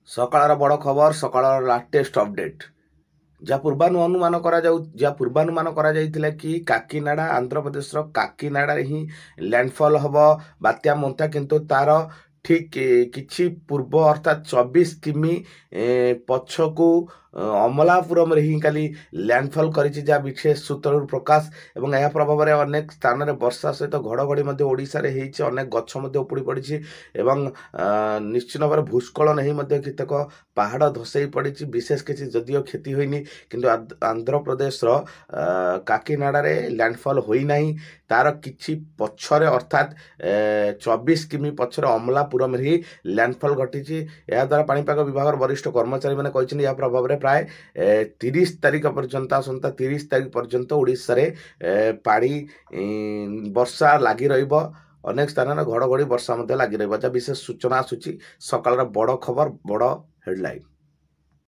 ସକାଳର ବଡ଼ ଖବର, ସକାଳର ଲାଟେଷ୍ଟ ଅପଡେଟ୍। ଯାହା ପୂର୍ବାନୁମାନ କରାଯାଇଥିଲା କି କାକିନାଡ଼ା, ଆନ୍ଧ୍ରପ୍ରଦେଶର କାକିନାଡ଼ାରେ ହିଁ ଲ୍ୟାଣ୍ଡଫଲ୍ ହେବ ବାତ୍ୟା ମୋନ୍ତା, କିନ୍ତୁ ତାର ଠିକ୍ କିଛି ପୂର୍ବ ଅର୍ଥାତ୍ 24 କିମି ପଛକୁ ଅମଲାପୁରମରେ ହିଁ କାଲି ଲ୍ୟାଣ୍ଡଫଲ୍ କରିଛି, ଯାହା ବିଶେଷ ସୂତ୍ରରୁ ପ୍ରକାଶ। ଏବଂ ଏହା ପ୍ରଭାବରେ ଅନେକ ସ୍ଥାନରେ ବର୍ଷା ସହିତ ଘଡ଼ଘଡ଼ି ମଧ୍ୟ ଓଡ଼ିଶାରେ ହେଇଛି, ଅନେକ ଗଛ ମଧ୍ୟ ଉପୁଡ଼ି ପଡ଼ିଛି ଏବଂ ନିଶ୍ଚିତ ଭାବରେ ଭୂସ୍ଖଳନ ହେଇ ମଧ୍ୟ କେତେକ ପାହାଡ଼ ଧସେଇ ପଡ଼ିଛି। ବିଶେଷ କିଛି ଯଦିଓ କ୍ଷତି ହୋଇନି, କିନ୍ତୁ ଆନ୍ଧ୍ରପ୍ରଦେଶର କାକିନାଡ଼ାରେ ଲ୍ୟାଣ୍ଡଫଲ୍ ହୋଇନାହିଁ। ତାର କିଛି ପଛରେ ଅର୍ଥାତ୍ 24 କିମି ପଛରେ ଅମଲାପୁରମରେ ହିଁ ଲ୍ୟାଣ୍ଡଫଲ୍ ଘଟିଛି। ଏହାଦ୍ୱାରା ପାଣିପାଗ ବିଭାଗର ବରିଷ୍ଠ କର୍ମଚାରୀମାନେ କହିଛନ୍ତି ଏହା ପ୍ରଭାବରେ ପ୍ରାୟ 30 ତାରିଖ ପର୍ଯ୍ୟନ୍ତ, ଆସନ୍ତା 30 ତାରିଖ ପର୍ଯ୍ୟନ୍ତ ଓଡ଼ିଶାରେ ପାଣି ବର୍ଷା ଲାଗି ରହିବ। ଅନେକ ସ୍ଥାନରେ ଘଡ଼ଘଡ଼ି ବର୍ଷା ମଧ୍ୟ ଲାଗି ରହିବ, ଯାହା ବିଶେଷ ସୂଚନା ଆସୁଛି। ସକାଳର ବଡ଼ ଖବର, ବଡ଼ ହେଡଲାଇନ୍।